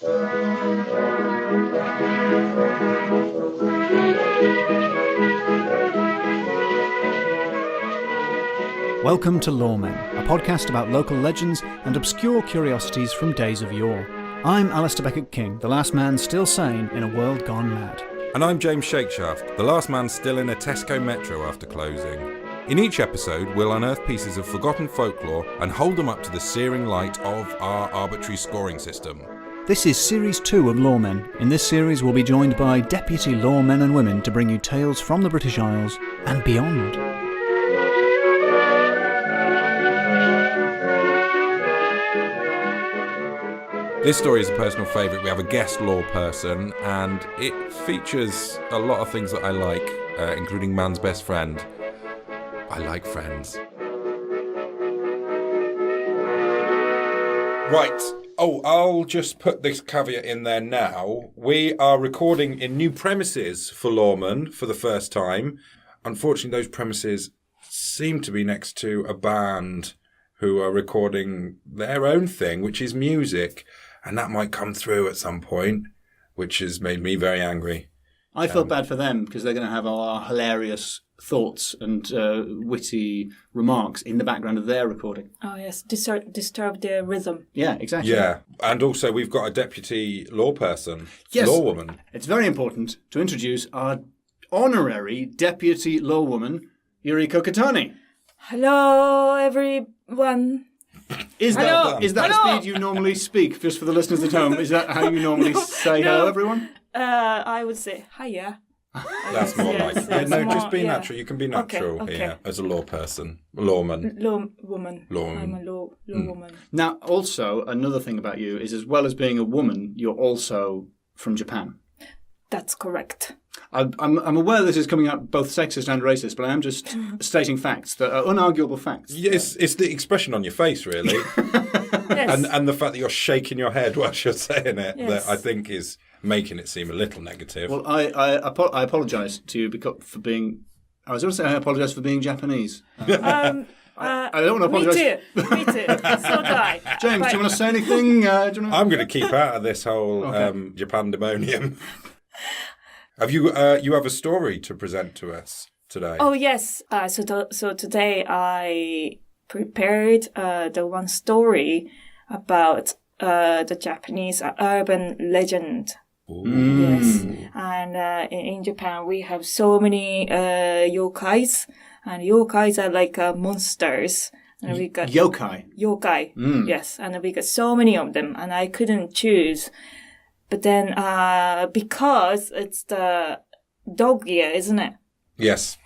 Welcome to Loremen, a podcast about local legends and obscure curiosities from days of yore. I'm Alasdair Beckett-King, the last man still sane in a world gone mad. And I'm James Shakeshaft, the last man still in a Tesco Metro after closing. In each episode, we'll unearth pieces of forgotten folklore and hold them up to the searing light of our arbitrary scoring system. This is Series 2 of Loremen. In this series, we'll be joined by Deputy Loremen and women to bring you tales from the British Isles and beyond. This story is a personal favourite. We have a guest law person, and it features a lot of things that I like, including man's best friend. I like friends. Right. Oh, I'll just put this caveat in there now. We are recording in new premises for Loremen for the first time. Unfortunately, those premises seem to be next to a band who are recording their own thing, which is music. And that might come through at some point, which has made me very angry. I feel bad for them because they're going to have our hilarious thoughts and witty remarks in the background of their recording. Oh, yes. Disturb their rhythm. Yeah, exactly. Yeah. And also we've got a deputy law person, yes. Lorewoman. It's very important to introduce our honorary deputy lawwoman, Yuriko Kotani. Hello, everyone. Is that the speed you normally speak, just for the listeners at home? Is that how you normally say hello, everyone? I would say hiya. That's more like it. Just be natural. You can be natural okay. here as a law person. Lawman. Lawwoman. Lawwoman. I'm a lawwoman. Now, also, another thing about you is, as well as being a woman, you're also from Japan. That's correct. I'm aware this is coming out both sexist and racist, but I am just stating facts that are unarguable facts. Yes, it's the expression on your face, really. Yes. And the fact that you're shaking your head whilst you're saying it, yes. that I think is making it seem a little negative. Well, I apologise to you for being... I was going to say I apologise for being Japanese. I don't want to apologise. Me too. So do I. James, do you want to say anything? I'm going to keep out of this whole Japandemonium. Have you have a story to present to us today? Oh, yes. So today I prepared the one story about the Japanese urban legend. Ooh. Yes. And in Japan, we have so many yokais. And yokais are like monsters. And we got yokai. Yes. And we got so many of them. And I couldn't choose. But then, because it's the dog year, isn't it? Yes.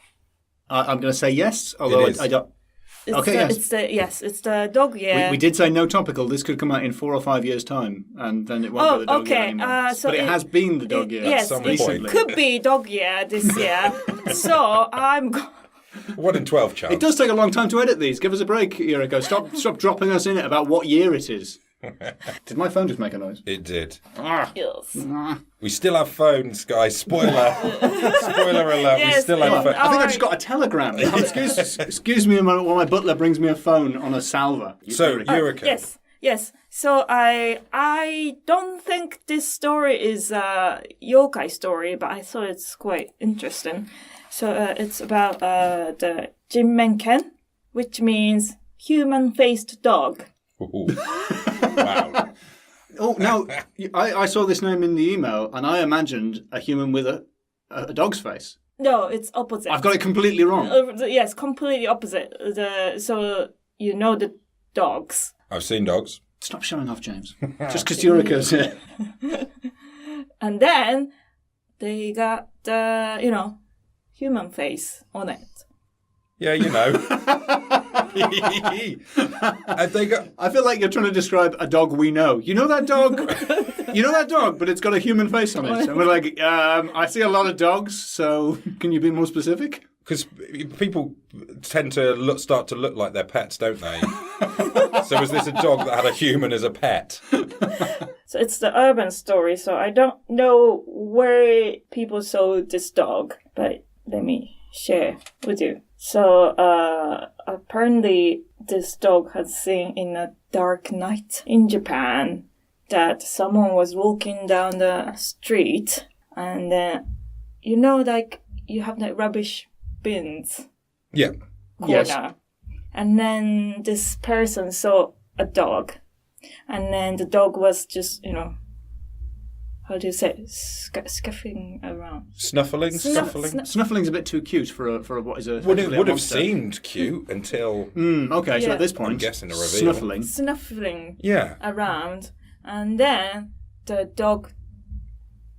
I'm going to say yes, although I don't... Yes. It's the dog year. We did say no topical. This could come out in 4 or 5 years' time, and then it won't be the dog year anymore. So but it has been the dog year. Yes, it could be dog year this year. So I'm... 1 in 12 chance. It does take a long time to edit these. Give us a break, Yuriko. Stop dropping us in it about what year it is. Did my phone just make a noise? It did. Yes. We still have phones, guys. Spoiler. Spoiler alert. Yes, we still have phones. I think I just got a telegram. Excuse me a moment while my butler brings me a phone on a salver. So, Yuriko. Yes. So I don't think this story is a yokai story, but I thought it's quite interesting. So it's about the Jinmenken, which means human-faced dog. Ooh. Wow. Oh, now, I saw this name in the email, and I imagined a human with a dog's face. No, it's opposite. I've got it completely wrong. Yes, completely opposite. So, you know the dogs. I've seen dogs. Stop showing off, James. Just because Yuriko's here. And then they got the, human face on it. Yeah, you know. I feel like you're trying to describe a dog we know. You know that dog? You know that dog, but it's got a human face on it. And we're like, I see a lot of dogs, so can you be more specific? Because people tend to start to look like their pets, don't they? So was this a dog that had a human as a pet? So it's the urban story, so I don't know where people saw this dog, but let me share with you. So apparently this dog has seen in a dark night in Japan that someone was walking down the street, and then, like, you have the rubbish bins Yeah. corner. Yes. And then this person saw a dog. And then the dog was just, how do you say it? Scuffing around. Snuffling? Snuffling's a bit too cute for what is a... Would actually a have monster. seemed cute until, Okay, so Yeah. at this point... I'm guessing, a reveal. Snuffling. Yeah. Around. And then the dog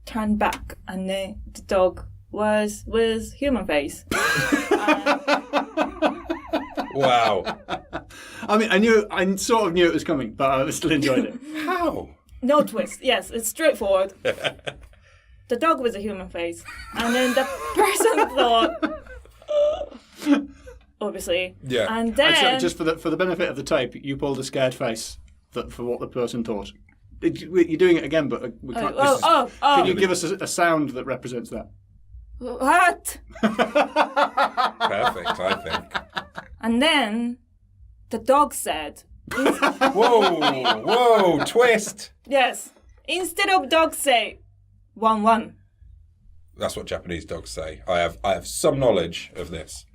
turned back. And then the dog was with human face. Wow. I mean, I sort of knew it was coming, but I still enjoyed it. How? No twist. Yes, it's straightforward. The dog with a human face. And then the person thought, obviously. Yeah. And then... Actually, just for the benefit of the tape, you pulled a scared face for what the person thought. You're doing it again, but we can't... Can you give us a sound that represents that? What? Perfect, I think. And then the dog said, Whoa, twist. yes, instead of dog say, 1-1. That's what Japanese dogs say. I have some knowledge of this.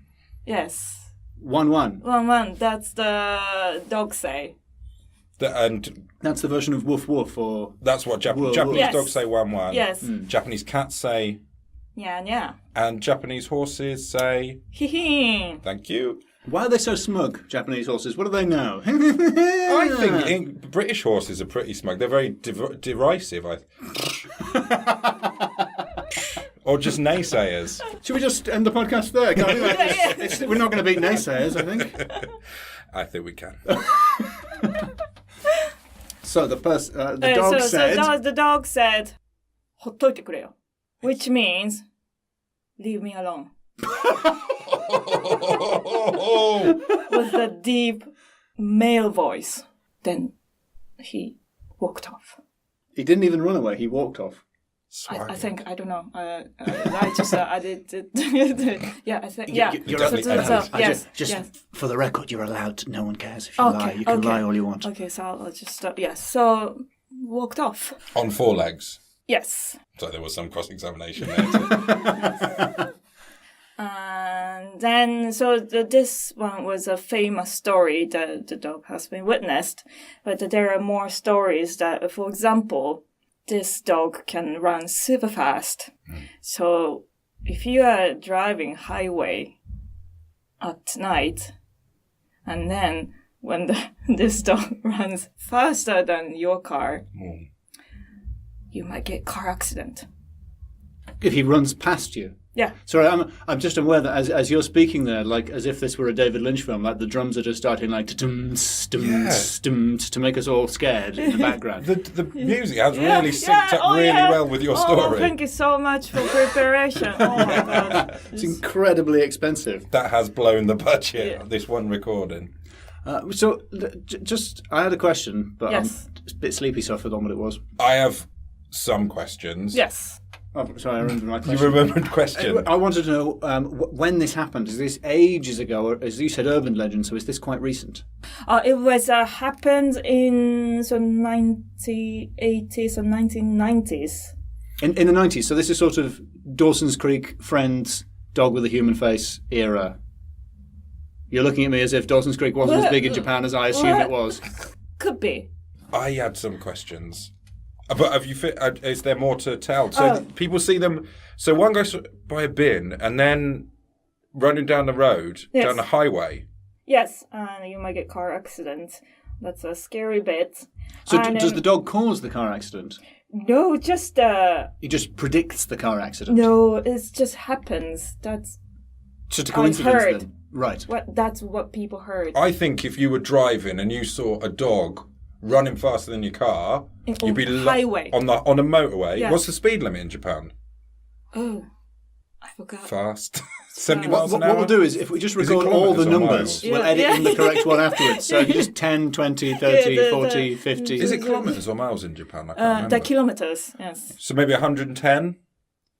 Yes. 1-1. 1-1, that's the dog say. And That's the version of woof woof, or... that's what Whoa. Japanese Yes. dogs say 1-1. Yes. Japanese cats say, Yeah. and Japanese horses say, Hee. thank you. Why are they so smug, Japanese horses? What do they know? I think British horses are pretty smug. They're very derisive. Or just naysayers. Should we just end the podcast there? Can't we? Yeah. We're not going to beat naysayers, I think. I think we can. So the dog said... So the dog said, ほっといてくれよ. Which means, leave me alone. With a deep male voice. Then he walked off. He didn't even run away, he walked off. I think, I don't know. I did. Yeah, I think, yeah. You're definitely Yes, Just yes. for the record, you're allowed. No one cares if you Okay, lie. You can okay. lie all you want. Okay, so I'll just stop. Yes, so walked off. On 4 legs. Yes. So there was some cross-examination there too. And then, so this one was a famous story that the dog has been witnessed. But there are more stories that, for example, this dog can run super fast. So if you are driving highway at night, and then when this dog runs faster than your car, you might get car accident. If he runs past you. Yeah. Sorry, I'm just aware that as you're speaking there, like as if this were a David Lynch film, like the drums are just starting like to make us all scared in the background. The music has really synced up really well with your story. Thank you so much for preparation. Oh my god. It's incredibly expensive. That has blown the budget of this one recording. Just I had a question, but Yes. I'm a bit sleepy, so I forgot what it was. I have some questions. Yes. Oh, sorry, I remember my You question. remembered question. I wanted to know when this happened. Is this ages ago, or as you said, urban legend? So is this quite recent? It was happened in 1980s or 1990s. In the 90s. So this is sort of Dawson's Creek, Friends, Dog with a Human Face era. You're looking at me as if Dawson's Creek wasn't as big in Japan as I assumed it was. Could be. I had some questions. But have you? Is there more to tell? So people see them. So one goes by a bin and then running down the road, Yes. down the highway. Yes, and you might get car accident. That's a scary bit. So And, does the dog cause the car accident? No, just He just predicts the car accident. no, it just happens. That's Just a coincidence heard. then. Right. that's what people heard. I think if you were driving and you saw a dog running faster than your car, you'd be highway. on a motorway. Yeah. What's the speed limit in Japan? Oh, I forgot. Fast. 70 What miles an hour? we'll do is, if we just Is it record all the kilometres or numbers, miles? we'll Yeah. edit in the correct one afterwards. So if you just 10, 20, 30, Yeah, 40, 50... Is it kilometres or miles in Japan? I can't remember. The kilometers, yes. So maybe 110?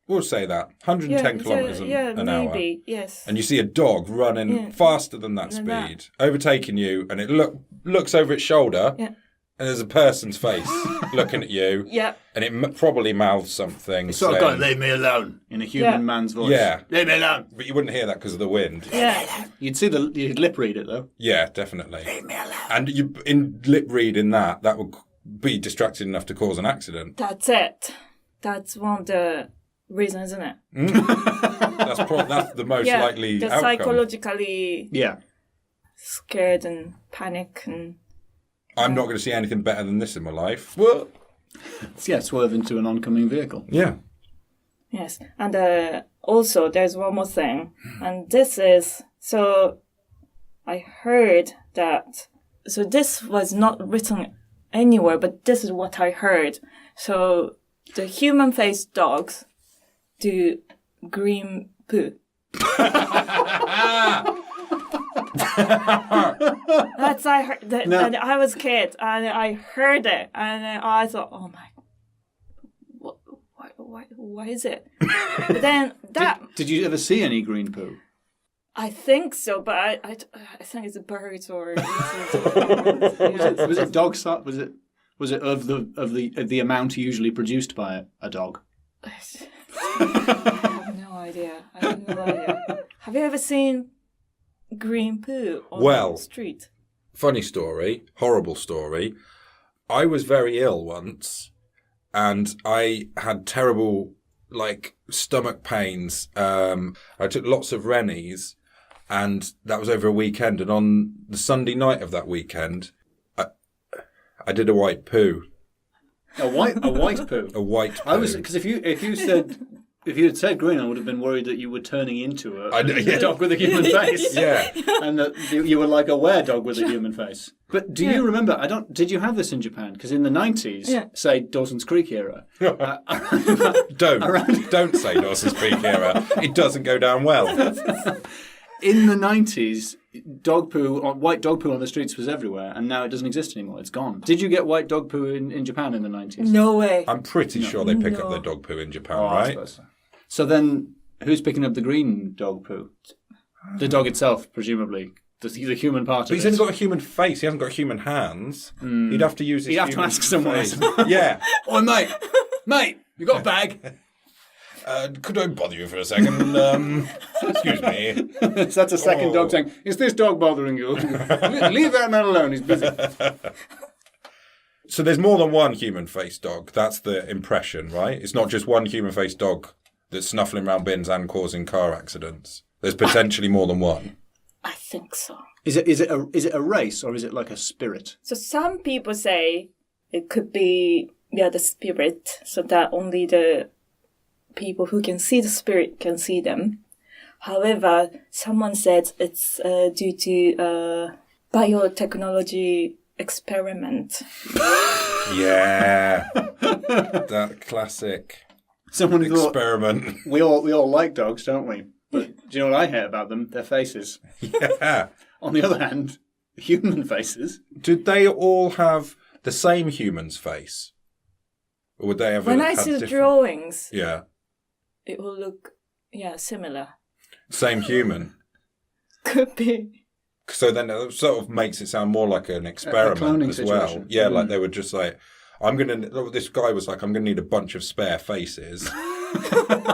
We'll say that. 110 kilometres an hour. Maybe, yes. And you see a dog running faster than that Than speed, that. overtaking you, and it looks over its shoulder, Yeah. And there's a person's face looking at you. Yeah. And it probably mouths something. It's sort of going, leave me alone, in a human man's voice. Yeah. Leave me alone. But you wouldn't hear that because of the wind. Yeah. You'd lip read it, though. Yeah, definitely. Leave me alone. And in lip reading that would be distracting enough to cause an accident. That's it. That's one of the reasons, isn't it? That's the most likely the outcome. Psychologically Yeah. scared and panic and... I'm not going to see anything better than this in my life. Well, Swerve into an oncoming vehicle. yeah. Yes. And also, there's one more thing. And this is... So, I heard that... So, this was not written anywhere, but this is what I heard. So, the human-faced dogs do green poo. That's I heard. And I was a kid, and I heard it, and I thought, "Oh my, why is it?" But then Did you ever see any green poo? I think so, but I think it's a bird or. Was it dog size? Was it of the amount usually produced by a dog? I have no idea. Have you ever seen green poo on the street? Funny story, horrible story. I was very ill once, and I had terrible, stomach pains. I took lots of Rennies, and that was over a weekend. And on the Sunday night of that weekend, I did a white poo. A white poo. A white poo. I was because if you had said green, I would have been worried that you were turning into a dog with a human face. Yeah, and that you were like a were-dog with a human face. But do you remember? Did you have this in Japan? Because in the 90s, say Dawson's Creek era, don't say Dawson's Creek era. It doesn't go down well. In the 90s, white dog poo on the streets was everywhere, and now it doesn't exist anymore. It's gone. Did you get white dog poo in Japan in the 90s? No way. I'm pretty sure they pick up their dog poo in Japan, right? I suppose so then, who's picking up the green dog poo? The dog itself, presumably. The human part of it. But he's only got a human face. He hasn't got human hands. He'd have to use his human He'd have to ask someone. face. Yeah. Oh, mate, you got a bag? Could I bother you for a second? Excuse me. That's a second dog saying, is this dog bothering you? Leave that man alone, he's busy. So there's more than one human-faced dog. That's the impression, right? It's not just one human-faced dog that's snuffling around bins and causing car accidents. There's potentially more than one. I think so. Is it a race, or is it like a spirit? So some people say it could be the spirit, so that only the people who can see the spirit can see them. However, someone said it's due to biotechnology experiment. Yeah, that classic Someone experiment. Thought, we all like dogs, don't we? But do you know what I hate about them? Their faces. Yeah. On the other hand, human faces. Did they all have the same human's face? Or would they ever When I have see the different... drawings, Yeah. it will look, similar. Same human. Could be. So then it sort of makes it sound more like an experiment as well. Situation. Yeah, like they were just like, this guy was like, I'm going to need a bunch of spare faces.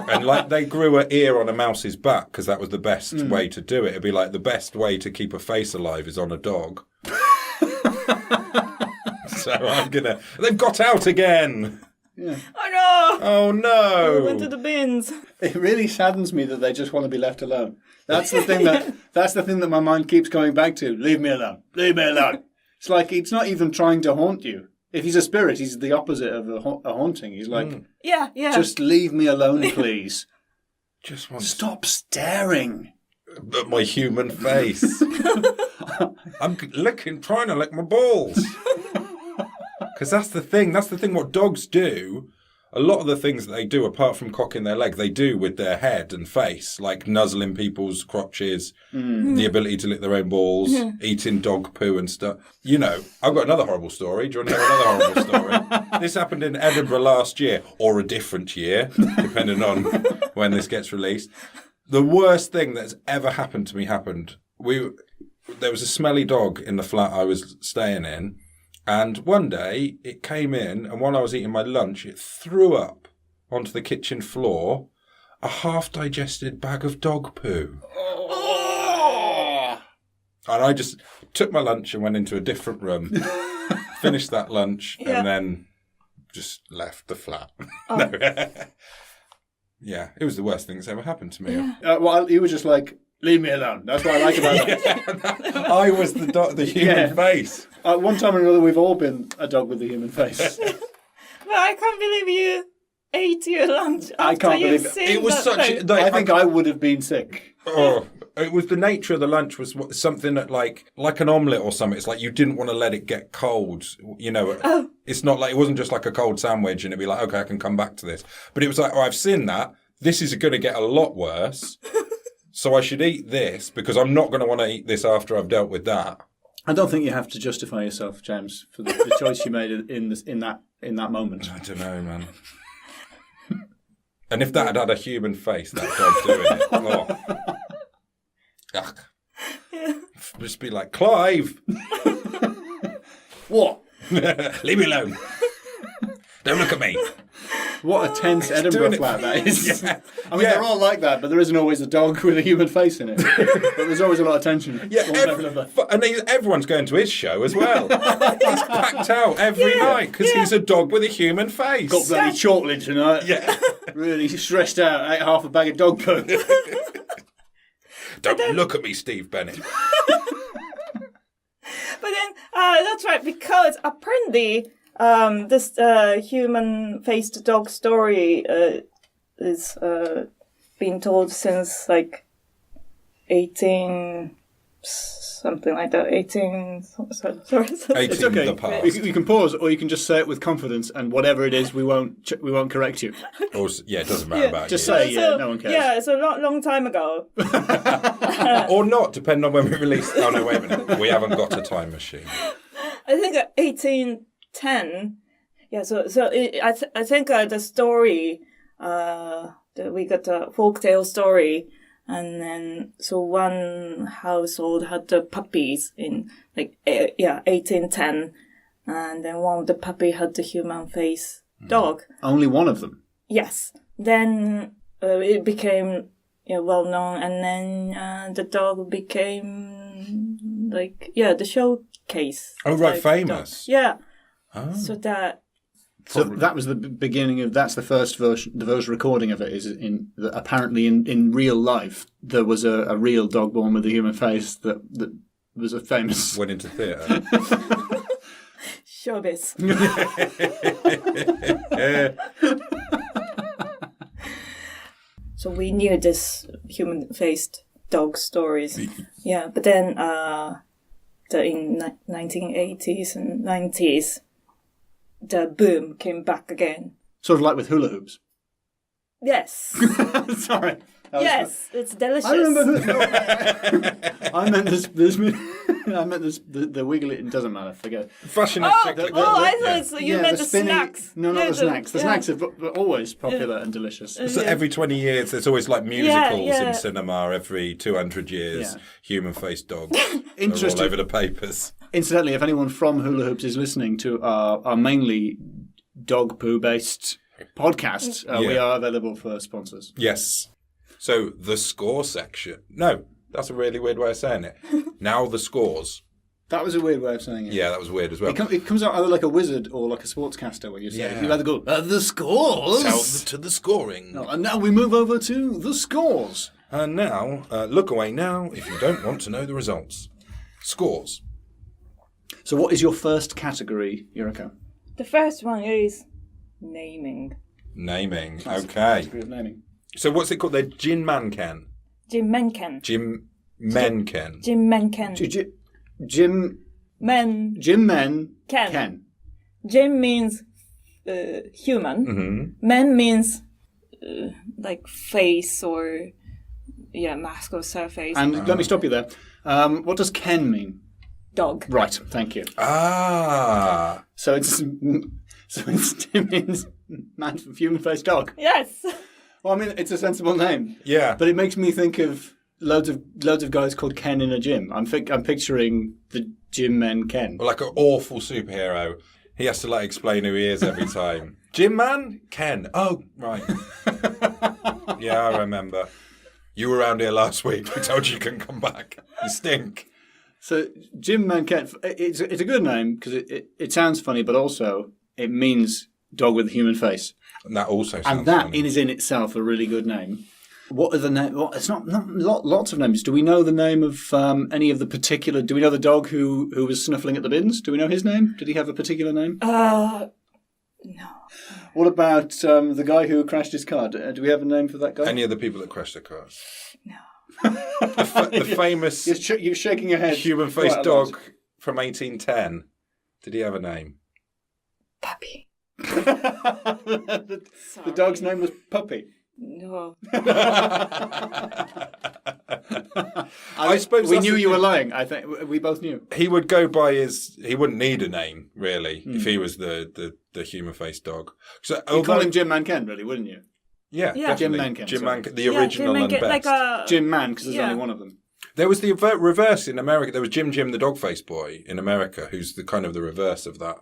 And like they grew an ear on a mouse's back because that was the best way to do it. It'd be like the best way to keep a face alive is on a dog. So they've got out again. Yeah. Oh no! Oh no! We went to the bins. It really saddens me that they just want to be left alone. That's the thing that my mind keeps coming back to. Leave me alone. Leave me alone. It's like it's not even trying to haunt you. If he's a spirit, he's the opposite of a haunting. He's like, yeah. Just leave me alone, please. Just want Stop staring at my human face. I'm trying to lick my balls. Because that's the thing. That's the thing. What dogs do, a lot of the things that they do, apart from cocking their leg, they do with their head and face, like nuzzling people's crotches, the ability to lick their own balls, eating dog poo and stuff. You know, I've got another horrible story. Do you want to hear another horrible story? This happened in Edinburgh last year, or a different year, depending on when this gets released. The worst thing that's ever happened to me happened. There was a smelly dog in the flat I was staying in. And one day it came in, and while I was eating my lunch, it threw up onto the kitchen floor a half-digested bag of dog poo. Oh. And I just took my lunch and went into a different room, finished that lunch, and then just left the flat. Oh. No. Yeah, it was the worst thing that's ever happened to me. Yeah. Well, you were just like, leave me alone. That's what I like about it. I was the human face. One time or another, we've all been a dog with a human face. But I can't believe you ate your lunch I after can't you've believe it. seen It was that such thing. a... I think I would have been sick. Oh, it was the nature of the lunch was something that like an omelette or something. It's like you didn't want to let it get cold. You know, It's not like, it wasn't just like a cold sandwich and it'd be like, okay, I can come back to this. But it was like, oh, I've seen that. This is going to get a lot worse. So I should eat this because I'm not going to want to eat this after I've dealt with that. I don't think you have to justify yourself, James, for the choice you made in that moment. I don't know, man. And if that had had a human face, that dog doing it. Oh. Ugh. Just be like, Clive! What? Leave me alone. Don't look at me. What a tense Edinburgh doing it. flat that is. Yeah. I mean, they're all like that, but there isn't always a dog with a human face in it. But there's always a lot of tension. Yeah, and everyone's going to his show as well. He's packed out every night because he's a dog with a human face. Got bloody chocolate tonight. Yeah. Really stressed out. Ate half a bag of dog poo. Don't look at me, Steve Bennett. But then, that's right, because apparently this human-faced dog story is being told since like 18... something like that. 18... Sorry. 18 It's okay. the past. You can pause, or you can just say it with confidence, and whatever it is, we won't correct you. Or, yeah, it doesn't matter about Just you. say, no one cares. Yeah, it's a long time ago. Or not, depending on when we release. Oh, no, wait a minute. We haven't got a time machine. I think 1810. Yeah, I think the story, we got a folktale story, and then so one household had the puppies in 1810, and then one of the puppy had the human face dog. Only one of them. Yes. Then it became well known, and then the dog became the showcase. Oh, right, type famous. dog. Yeah. Oh. So that. So that was the beginning of. That's the first version. The first recording of it is apparently in real life there was a real dog born with a human face that was a famous. Went into theatre. Showbiz. So we knew this human-faced dog stories. Yeah, but then in 1980s and 90s, the boom came back again. Sort of like with hula hoops. Yes. Sorry. Yes, it's delicious. I remember. I meant this. I meant this. The wiggle. It doesn't matter. Forget it. Fashion is cyclical. I thought you meant the snacks. No, not the snacks. The yeah. snacks are always popular and delicious. So every 20 years, there's always like musicals in cinema. Every 200 years, human-faced dogs are all over the papers. Incidentally, if anyone from Hula Hoops is listening to our mainly dog poo-based podcast, we are available for sponsors. Yes. So the score section. No, that's a really weird way of saying it. Now the scores. That was a weird way of saying it. Yeah, that was weird as well. It comes out either like a wizard or like a sportscaster when you say it. You either go, the scores. Tell to the scoring. No, and now we move over to the scores. And now, look away now if you don't want to know the results. Scores. So what is your first category, Yuriko? The first one is naming. Naming. That's Okay. category of naming. So what's it called? They're Jinmenken. Jinmenken. Jinmenken. Jinmenken. Jinmen. Ken. Ken. Jim means human. Mm-hmm. Men means like face or mask or surface. And let me stop you there. What does Ken mean? Dog. Right. Thank you. Ah. So it means man from human-faced dog. Yes. Well, I mean, it's a sensible name. Yeah. But it makes me think of loads of guys called Ken in a gym. I'm picturing the Jinmenken. Or like an awful superhero. He has to like explain who he is every time. Jim Man? Ken. Oh, right. Yeah, I remember. You were around here last week. We told you couldn't come back. You stink. So Jinmenken, it's a good name because it sounds funny, but also it means dog with a human face. And that also sounds And that funny. is in itself a really good name. What are the names? Well, it's not lots of names. Do we know the name of any of the particular? Do we know the dog who was snuffling at the bins? Do we know his name? Did he have a particular name? No. What about the guy who crashed his car? Do we have a name for that guy? Any of the people that crashed their cars? No. The famous You're shaking your head. human-faced quite a lot. dog from 1810. Did he have a name? Puppy. the dog's name was Puppy. No. I suppose we that's knew the you were thing. lying. I think we both knew. He would go by his. He wouldn't need a name really if he was the human-faced dog. So You'd call him Jim Manken, really, wouldn't you? yeah, Yeah. definitely. Jim Menken, Jim sorry. Menken, the original and best. like a Jim Man, because there's Yeah. only one of them. There was the reverse in America. There was Jim the dog-faced boy in America, who's the kind of the reverse of that.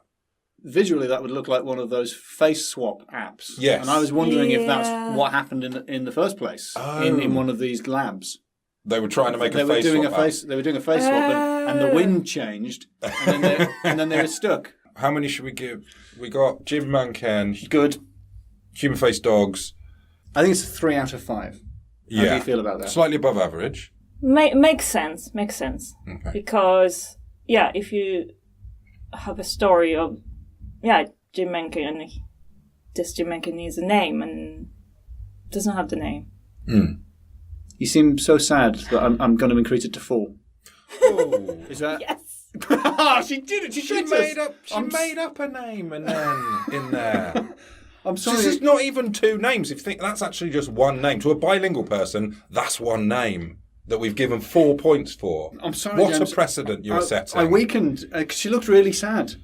Visually, that would look like one of those face swap apps. Yes. And I was wondering if Yeah. that's what happened in the first place Oh. in one of these labs. They were trying to make They a were face doing swap a app. face. They were doing a face swap, and the wind changed, and then they were stuck. How many should we give? We got Jim Menken, Good. human-faced dogs. I think it's 3 out of 5. How do you feel about that? Slightly above average. makes sense. Okay. Because if you have a story of Jinmenken and this Jinmenken needs a name and doesn't have the name. You seem so sad that I'm going to increase it to 4. Oh. Is that? Yes. She did it. She made up a name and then in there. I'm So sorry. this is not even 2 names. If you think that's actually just one name. To a bilingual person, that's one name that we've given 4 points for. I'm sorry, What James. a precedent you're setting. I weakened because she looked really sad.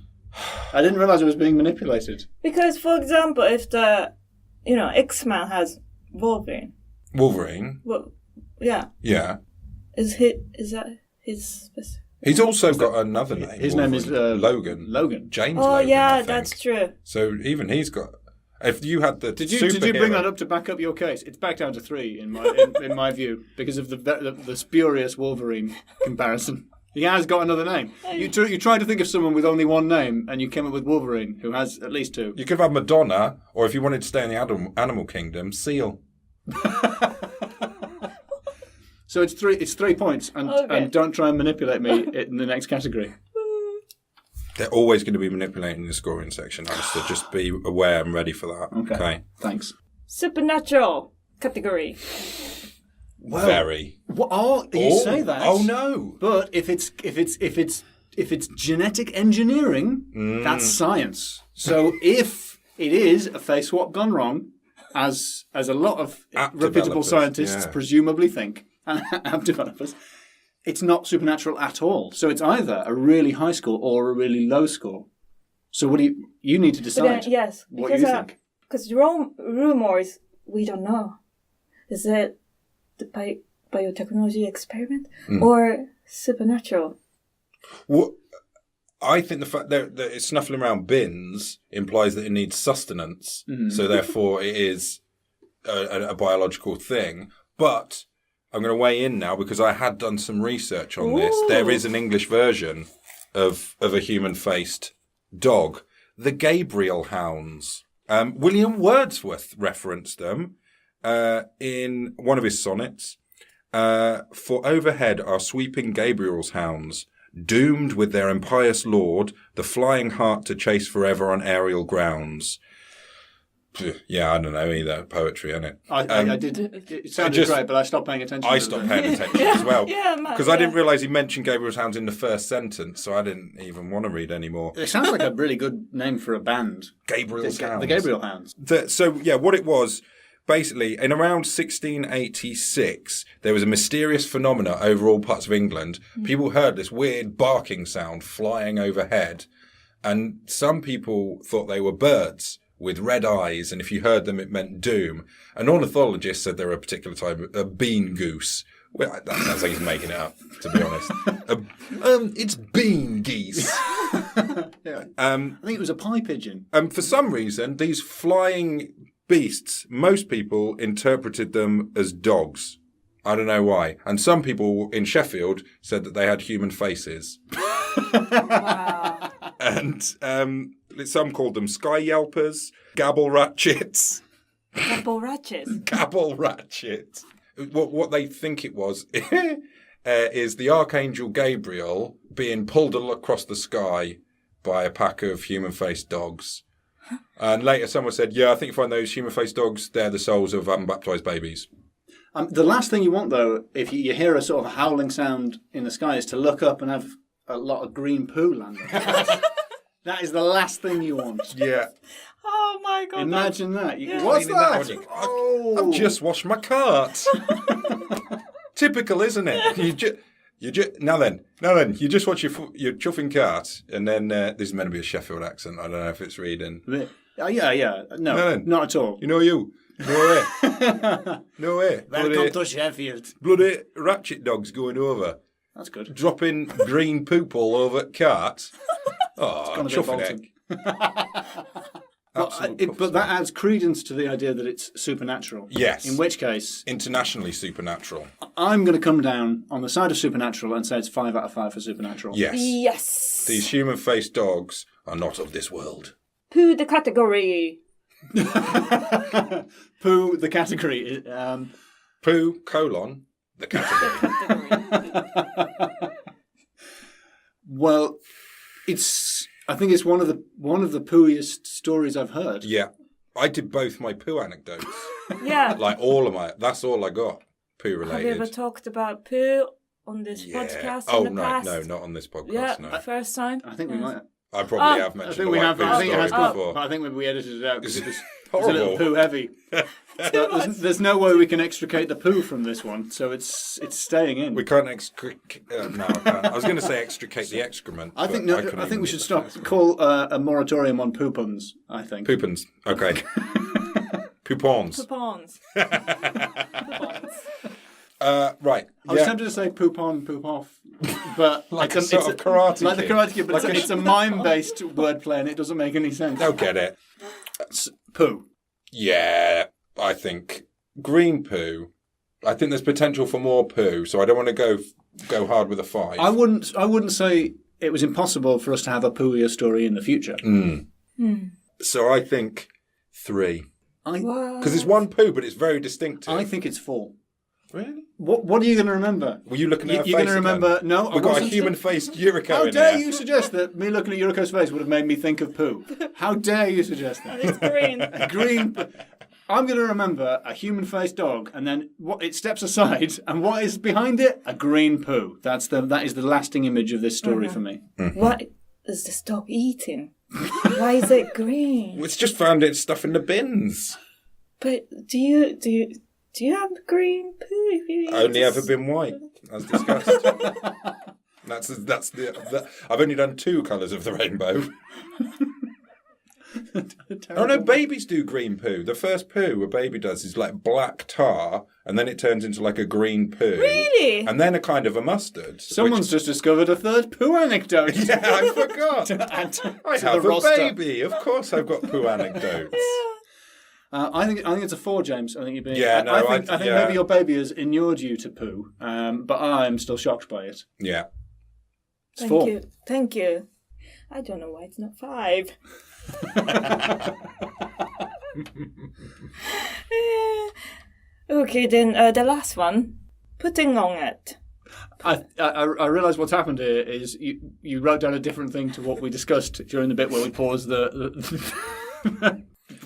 I didn't realise I was being manipulated. Because, for example, if the X-Man has Wolverine, Wolverine. well, yeah, Yeah. is that his specific? He's also got another name. His name is Logan. Logan. James Oh Logan, I yeah, think. that's true. So even he's got... If you had the Did you bring that up to back up your case? It's back down to 3 in my view because of the spurious Wolverine comparison. He has got another name. You tried to think of someone with only one name, and you came up with Wolverine, who has at least 2. You could have Madonna, or if you wanted to stay in the animal kingdom, Seal. So it's 3 points, and Okay. and don't try and manipulate me in the next category. They're always going to be manipulating the scoring section, Alistair. Just be aware and ready for that. Okay. Thanks. Supernatural category. Well, Very. you say that? Oh no. But if it's genetic engineering, that's science. So if it is a face swap gone wrong, as a lot of App reputable developers, scientists yeah. presumably think, and app developers, it's not supernatural at all. So it's either a really high score or a really low score. So what do you need to But then, decide? yes, what because you think. because rumors we don't know. Is it the biotechnology experiment or supernatural? Well, I think the fact that it's snuffling around bins implies that it needs sustenance. So therefore it is a biological thing. But I'm going to weigh in now because I had done some research on this. There is an English version of a human-faced dog, the Gabriel Hounds. William Wordsworth referenced them in one of his sonnets. For overhead are sweeping Gabriel's hounds, doomed with their impious lord, the flying hart to chase forever on aerial grounds. Yeah, I don't know either. Poetry, innit? I did. It sounded great, but I stopped paying attention. I stopped paying attention as well. Yeah, Because I didn't realise he mentioned Gabriel's Hounds in the first sentence, so I didn't even want to read anymore. It sounds like a really good name for a band. Gabriel's Hounds. The Gabriel Hounds. What it was, basically, in around 1686, there was a mysterious phenomena over all parts of England. People heard this weird barking sound flying overhead, and some people thought they were birds with red eyes, and if you heard them, it meant doom. An ornithologist said they were a particular type of bean goose Well, that sounds like he's making it up, to be honest. It's bean geese. Yeah. I think it was a pie pigeon. For some reason, these flying beasts, most people interpreted them as dogs. I don't know why. And some people in Sheffield said that they had human faces. Wow. And some called them sky yelpers, gabble ratchets. Double ratchets. Gabble ratchet. What they think it was is the Archangel Gabriel being pulled across the sky by a pack of human-faced dogs. And later someone said, I think you find those human-faced dogs, they're the souls of unbaptized babies. The last thing you want, though, if you hear a sort of howling sound in the sky, is to look up and have a lot of green poo landing. That is the last thing you want. Yeah. Oh my God. Imagine that. Yeah. What's Cleaning that that? on I've just washed my cart. Typical, isn't it? Now then, you just watch your chuffing cart, and then this is meant to be a Sheffield accent. I don't know if it's reading. Yeah. No, not at all. You know you. No way. No way. Welcome to Sheffield. Bloody ratchet dogs going over. That's good. Dropping green poop all over carts. Oh, It's gonna chuffing be it. but that adds credence to the idea that it's supernatural. Yes. In which case, Internationally supernatural. I'm going to come down on the side of supernatural and say it's 5 out of 5 for supernatural. Yes. Yes. These human-faced dogs are not of this world. Poo the category. Poo, the category. Poo, the category. Well, I think it's one of the pooiest stories I've heard. Yeah. I did both my poo anecdotes. Yeah. Like all of that's all I got. Poo related. Have you ever talked about poo on this podcast in the past? No, not on this podcast, Yeah, no. first time. I think we might. I probably have I mentioned think we have. poo I think it has stories got. before. But I think maybe we edited it out because it was a Horrible. little poo heavy. There's no way we can extricate the poo from this one, so it's staying in. We can't extricate. No, I can't. I was going to say extricate the excrement. I think but I think we should stop. Call a moratorium on poo puns. I think. Poopins. Okay. Poupons. Poupons. Right. I was tempted to say poop on, poop off, but Like a sort of Karate like the Kid. Karate Kid, but Like it's a mime-based wordplay, and it doesn't make any sense. Don't get it. Poo. Yeah, I think green poo. I think there's potential for more poo, so I don't want to go hard with a 5. I wouldn't say it was impossible for us to have a pooier story in the future. So I think 3. Wow. Because it's one poo, but it's very distinctive. I think it's 4. Really? What are you going to remember? Were you looking at her You're going face to remember? again? No, I We've got a wasn't. human-faced Yuriko How in dare there. you suggest that me looking at Yuriko's face would have made me think of poo? How dare you suggest that? It's green. A green. I'm going to remember a human-faced dog, and then it steps aside, and what is behind it? A green poo. That is the lasting image of this story for me. What is this dog eating? Why is it green? It's just found its stuff in the bins. But do you have green poo? If you eat Only this? ever been white, as discussed. that's the. I've only done 2 colours of the rainbow. Oh no, babies do green poo. The first poo a baby does is like black tar, and then it turns into like a green poo. Really? And then a kind of a mustard. Someone's just discovered a third poo anecdote. Yeah, I forgot. I to have the a roster. baby. Of course, I've got poo anecdotes. I think it's a 4, James. I think you're being. Yeah, no, I think yeah. maybe your baby has inured you to poo, but I'm still shocked by it. Yeah. It's 4. Thank you. I don't know why it's not 5. Okay, then the last one. Putting on it. I realise what's happened here is you wrote down a different thing to what we discussed during the bit where we paused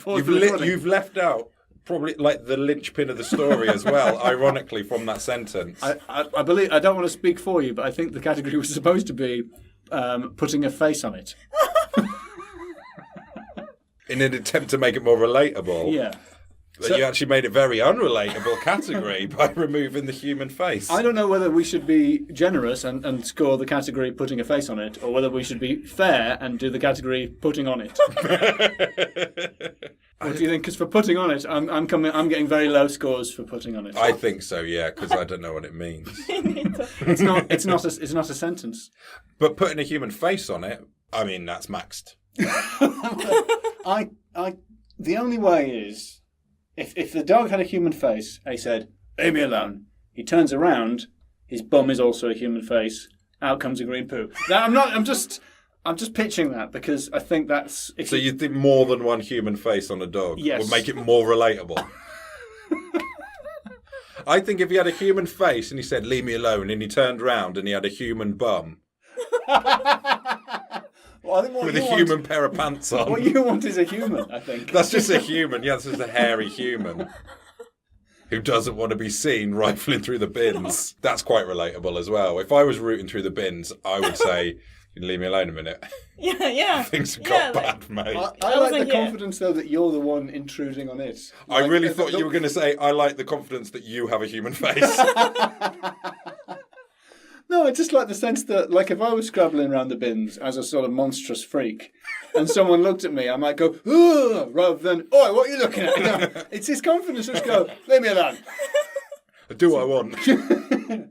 You've left out probably like the linchpin of the story as well, ironically, from that sentence. I believe, I don't want to speak for you, but I think the category was supposed to be putting a face on it. In an attempt to make it more relatable. Yeah. You actually made a very unrelatable category by removing the human face. I don't know whether we should be generous and score the category putting a face on it, or whether we should be fair and do the category putting on it. What do you think? Because for putting on it, I'm getting very low scores for putting on it. I think so, yeah, because I don't know what it means. It's not a sentence. But putting a human face on it, I mean, that's maxed. The only way is if the dog had a human face, I said, "Leave me alone." He turns around, his bum is also a human face. Out comes a green poo. Now, I'm just pitching that because I think that's. So you think more than one human face on a dog would make it more relatable? I think if he had a human face and he said, "Leave me alone," and he turned around and he had a human bum. Well, I think with a human pair of pants on. What you want is a human, I think. That's just a human. Yeah, that's just a hairy human who doesn't want to be seen rifling through the bins. That's quite relatable as well. If I was rooting through the bins, I would say, "You can leave me alone a minute." Yeah. Things have got bad, mate. I like the confidence, though, that you're the one intruding on it. I really thought you were going to say, "I like the confidence that you have a human face." No, I just like the sense that, like, if I was scrabbling around the bins as a sort of monstrous freak, and someone looked at me, I might go, "Ugh," rather than, "Oi, what are you looking at?" You know, it's his confidence. Just go, "Leave me alone." I do what I want. I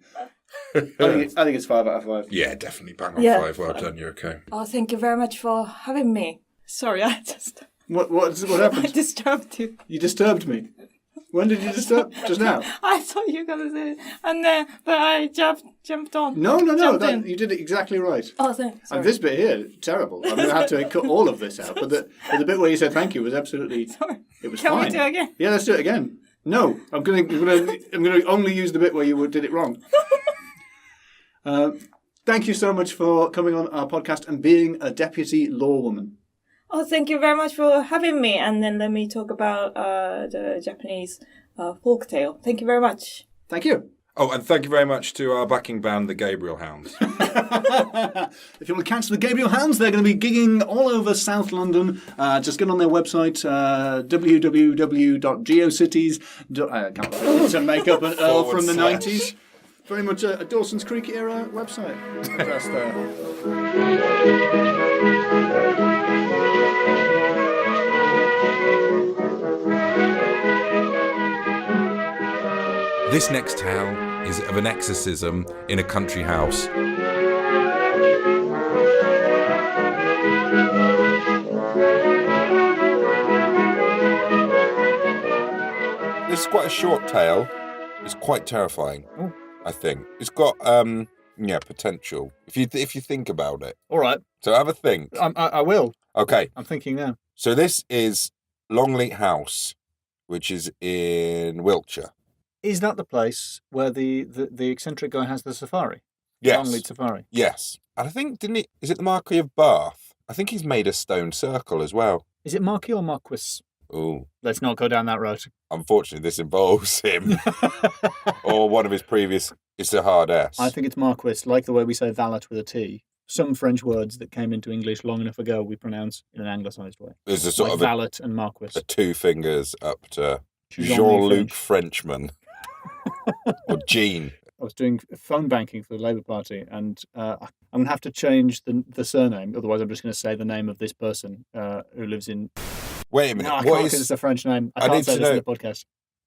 think it's 5 out of 5. Yeah, definitely bang on 5. Well done, Yuriko. Oh, thank you very much for having me. Sorry, I just... What happened? I disturbed you. You disturbed me. When did you disturb? Just now? I thought you were going to say it. And but I jumped on. No. In. You did it exactly right. Oh, thanks. And this bit here, terrible. I'm going to have to cut all of this out. But the bit where you said thank you was absolutely... Sorry. It was Can fine. we do it again? Yeah, let's do it again. No, I'm going to only use the bit where you did it wrong. Thank you so much for coming on our podcast and being a Deputy Lorewoman. Oh, thank you very much for having me. And then let me talk about the Japanese folk tale. Thank you very much. Thank you. Oh, and thank you very much to our backing band, the Gabriel Hounds. If you want to catch the Gabriel Hounds, they're going to be gigging all over South London. Just get on their website, www.geocities. I can't remember. It's a makeup an Earl from the 90s. Very much a Dawson's Creek era website. That's there. This next tale is of an exorcism in a country house. This is quite a short tale. It's quite terrifying. Oh. I think it's got potential if you think about it. All right. So have a think. I will. Okay. I'm thinking now. So this is Longleat House, which is in Wiltshire. Is that the place where the eccentric guy has the safari? Yes. Longleat Safari. Yes. And I think is it the Marquis of Bath? I think he's made a stone circle as well. Is it Marquis or Marquis? Ooh. Let's not go down that road. Unfortunately, this involves him. Or one of his previous... It's a hard S. I think it's Marquis, like the way we say valet with a T. Some French words that came into English long enough ago we pronounce in an anglicised way. There's a sort like of valet and Marquis. a 2 fingers up to Jean-Luc Jean-Luc Frenchman. Or Jean. I was doing phone banking for the Labour Party, and I'm going to have to change the surname. Otherwise, I'm just going to say the name of this person who lives in... Wait a minute. No, I can't because it's a French name. I can't say this in the podcast.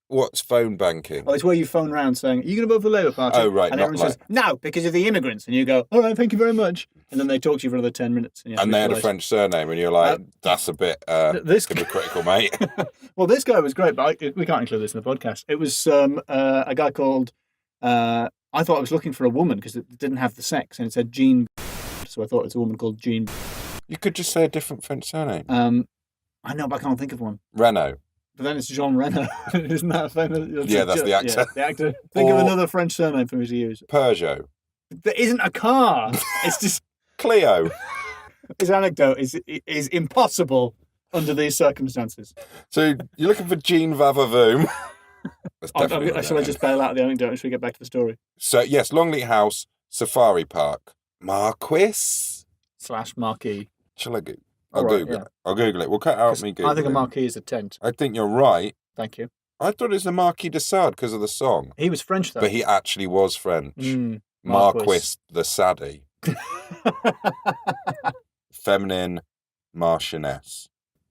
What's phone banking? Oh, it's where you phone round saying, "Are you going to vote for the Labour Party?" Oh, right. And everyone says, "No, because of the immigrants." And you go, "All right, thank you very much." And then they talk to you for another 10 minutes. And they had a French surname, and you're like, "That's a bit hypocritical, mate." Well, this guy was great, but we can't include this in the podcast. It was a guy called. I thought I was looking for a woman because it didn't have the sex, and it said Jean. So I thought it's a woman called Jean. You could just say a different French surname. I know, but I can't think of one. Renault. But then it's Jean Reno. Isn't that famous? Yeah, that's the actor. Yeah, the actor. Think of another French surname for me to use. Peugeot. There isn't a car. It's just... Clio. This anecdote is impossible under these circumstances. So you're looking for Jean Vavavoom. Shall I just bail out of the anecdote and should we get back to the story? So, yes, Longleat House, Safari Park. Marquis? / Marquis. Shall I Google? I'll Google it. I'll Google it. We'll cut out me Googling. I think a marquee is a tent. I think you're right. Thank you. I thought it was the Marquis de Sade because of the song. He was French, though. But he actually was French. Marquis. Marquis de Sade. Feminine Marchioness.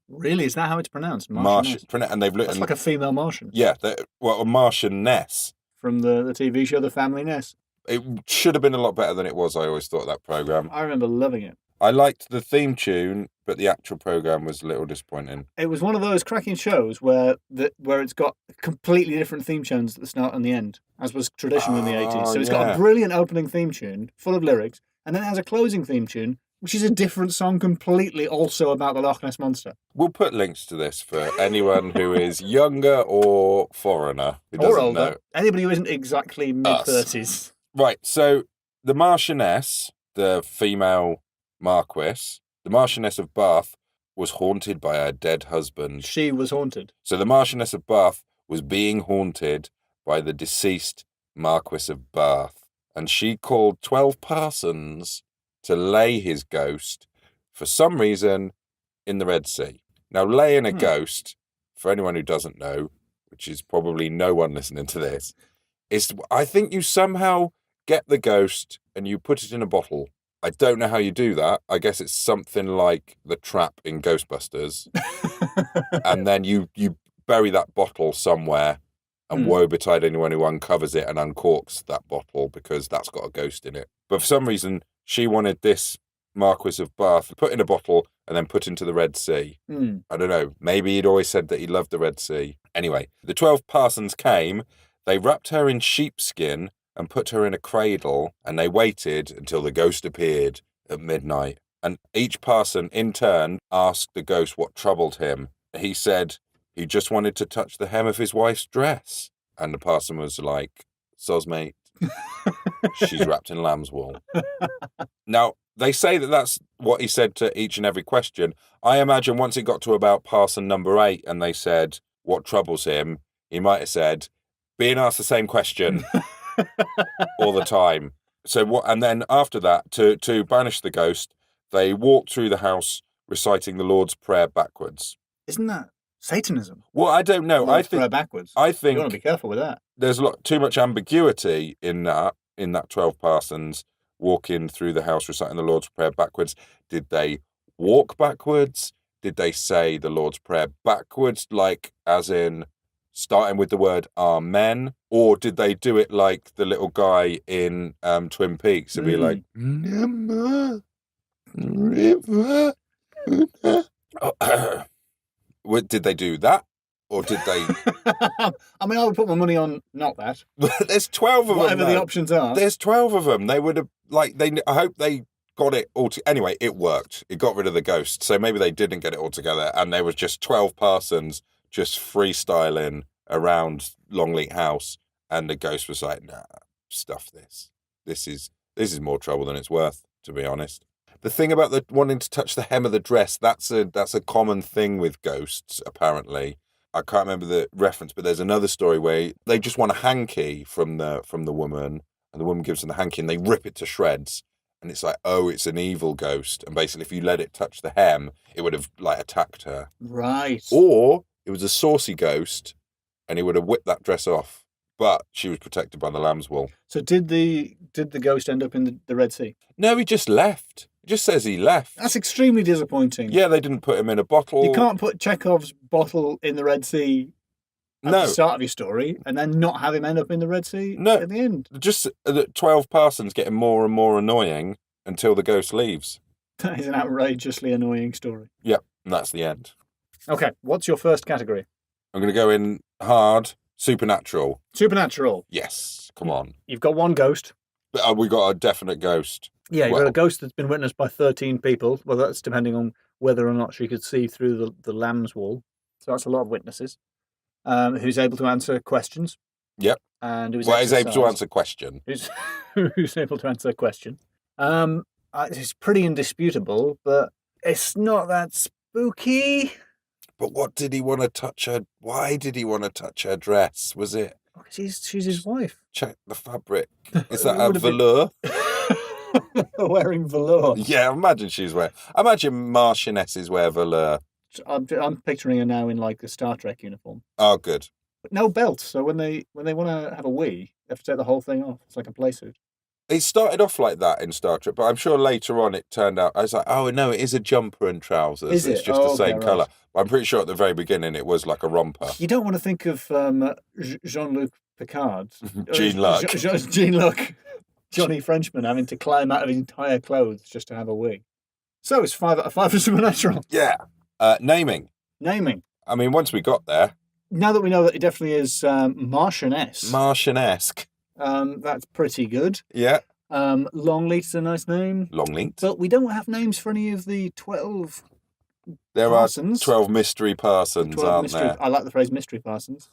Really? Is that how it's pronounced? Marchioness? And they've That's like a female Martian. Yeah, a Marchioness. From the TV show The Family Nest. It should have been a lot better than it was, I always thought, that programme. I remember loving it. I liked the theme tune, but the actual programme was a little disappointing. It was one of those cracking shows where it's got completely different theme tunes at the start and the end, as was traditional in the 80s. So it's got a brilliant opening theme tune, full of lyrics, and then it has a closing theme tune, which is a different song completely, also about the Loch Ness Monster. We'll put links to this for anyone who is younger or foreigner who doesn't or older. know. Anybody who isn't exactly mid-30s. Right, so the Marchioness, the female Marquis, the Marchioness of Bath, was haunted by her dead husband. She was haunted. So the Marchioness of Bath was being haunted by the deceased Marquis of Bath, and she called 12 Parsons to lay his ghost, for some reason, in the Red Sea. Now, laying a ghost, for anyone who doesn't know, which is probably no one listening to this, is I think you somehow get the ghost and you put it in a bottle. I don't know how you do that. I guess it's something like the trap in Ghostbusters. And then you bury that bottle somewhere, and woe betide anyone who uncovers it and uncorks that bottle, because that's got a ghost in it. But for some reason, she wanted this Marquis of Bath put in a bottle and then put into the Red Sea. I don't know. Maybe he'd always said that he loved the Red Sea. Anyway, the 12 Parsons came. They wrapped her in sheepskin and put her in a cradle, and they waited until the ghost appeared at midnight. And each parson, in turn, asked the ghost what troubled him. He said he just wanted to touch the hem of his wife's dress. And the parson was like, "Soz, mate, she's wrapped in lamb's wool." Now, they say that that's what he said to each and every question. I imagine once it got to about parson number 8 and they said, what troubles him, he might have said, being asked the same question all the time. So what? And then after that, to banish the ghost, they walked through the house reciting the Lord's Prayer backwards. Isn't that Satanism? Well, I don't know. Lord's Prayer backwards. I think you want to be careful with that. There's too much ambiguity in that 12 parsons walking through the house reciting the Lord's Prayer backwards. Did they walk backwards? Did they say the Lord's Prayer backwards, like as in starting with the word Amen? Or did they do it like the little guy in Twin Peaks and be like, River? Did they do that? Or did they... I mean, I would put my money on not that. There's 12 of them. Whatever the options are. There's 12 of them. They would have, I hope they got it all anyway, it worked. It got rid of the ghost. So maybe they didn't get it all together, and there was just 12 parsons just freestyling around Longleat House, and the ghost was like, nah, stuff this. This is more trouble than it's worth, to be honest. The thing about the wanting to touch the hem of the dress, that's a common thing with ghosts, apparently. I can't remember the reference, but there's another story where they just want a hanky from the woman, and the woman gives them the hanky, and they rip it to shreds. And it's like, oh, it's an evil ghost. And basically, if you let it touch the hem, it would have attacked her. Right. Or it was a saucy ghost, and he would have whipped that dress off. But she was protected by the lamb's wool. So did the ghost end up in the Red Sea? No, he just left. It just says he left. That's extremely disappointing. Yeah, they didn't put him in a bottle. You can't put Chekhov's bottle in the Red Sea at the start of your story and then not have him end up in the Red Sea at the end. Just 12 parsons getting more and more annoying until the ghost leaves. That is an outrageously annoying story. Yep, and that's the end. Okay, what's your first category? I'm going to go in hard. Supernatural. Supernatural. Yes, come on. You've got one ghost. We got a definite ghost. Yeah, you've got a ghost that's been witnessed by 13 people. Well, that's depending on whether or not she could see through the lamb's wool. So that's a lot of witnesses. Who's able to answer questions. Yep. And who's able to answer question. Who's able to answer a question. It's pretty indisputable, but it's not that spooky. But what did he want to touch her? Why did he want to touch her dress? Was it? She's his wife. Check the fabric. Is that a velour? Wearing velour. Yeah, imagine she's wearing. Imagine marchionesses wear velour. I'm picturing her now in like a Star Trek uniform, Oh, good. but no belt. So when they want to have a wee, they have to take the whole thing off. It's like a play suit. It started off like that in Star Trek, but I'm sure later on it turned out, I was like, oh, no, it is a jumper and trousers. Is It's it? just Oh, the okay, same right. colour. But I'm pretty sure at the very beginning it was like a romper. You don't want to think of Jean-Luc Picard, Jean-Luc. Jean-Luc, Johnny Frenchman having to climb out of his entire clothes just to have a wee. So it's 5 out of 5 for Supernatural. Yeah. Naming. Naming. I mean, once we got there, Now that we know that it definitely is Martian-esque, Martian-esque. that's pretty good. Yeah. Longleat's a nice name. Longleat. But we don't have names for any of the 12 There Parsons. are 12 mystery Parsons, 12 aren't mystery. there? I like the phrase mystery Parsons.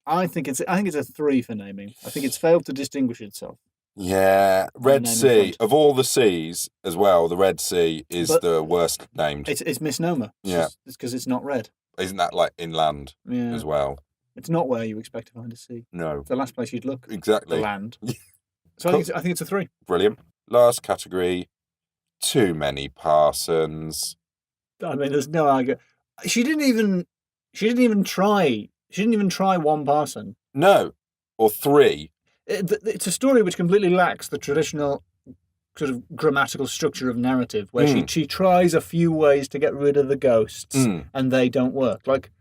I think it's a 3 for naming. I think it's failed to distinguish itself. Yeah. Red name in Sea. front. Of all the seas as well, the Red Sea is But the worst named. It's misnomer. Yeah. It's because it's not red. Isn't that like inland Yeah. as well? It's not where you expect to find a sea. No. It's the last place you'd look. Exactly. The land. So Cool. I think it's a 3. Brilliant. Last category. Too many Parsons. I mean, there's no argument. She didn't even try. She didn't even try one Parson. No. Or 3. It's a story which completely lacks the traditional sort of grammatical structure of narrative, where she tries a few ways to get rid of the ghosts, and they don't work. Like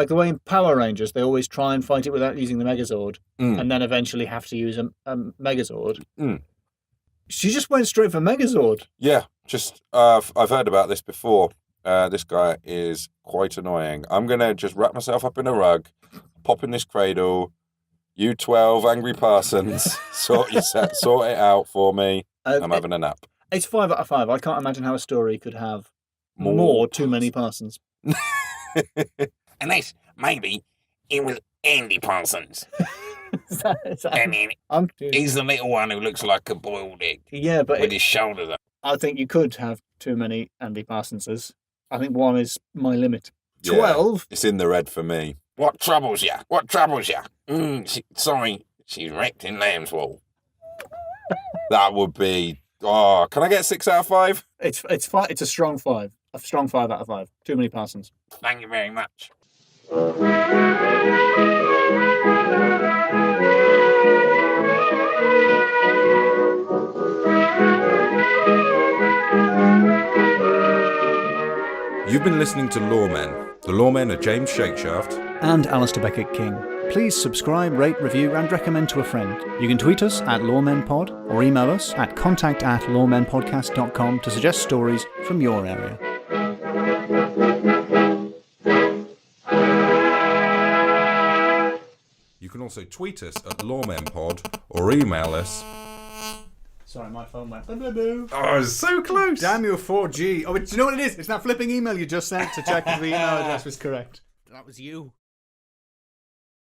the way in Power Rangers, they always try and fight it without using the Megazord, and then eventually have to use a Megazord. She just went straight for Megazord. Yeah. Just, I've heard about this before. This guy is quite annoying. I'm going to just wrap myself up in a rug, pop in this cradle. You 12 angry Parsons, sort it out for me. I'm having a nap. It's 5 out of 5. I can't imagine how a story could have more too many Parsons. Unless maybe it was Andy Parsons. I mean, he's the little one who looks like a boiled egg. Yeah, but with his shoulders up. I think you could have too many Andy Parsonses. I think 1 is my limit. Yeah, 12? It's in the red for me. What troubles ya? What troubles ya? Sorry, she's wrecked in Lambswool. That would be... Oh, can I get 6 out of 5? It's a strong 5. A strong 5 out of 5. Too many Parsons. Thank you very much. You've been listening to Loremen. The Loremen are James Shakeshaft And Alasdair Beckett-King. Please subscribe, rate, review, and recommend to a friend. You can tweet us at LoremenPod or email us at contact@loremenpodcast.com to suggest stories from your area. You can also tweet us at LoremenPod or email us. Sorry, my phone went. Boo. Oh, it's so close. Damn your 4G. Oh, but do you know what it is? It's that flipping email you just sent to check if the email address was correct. That was you.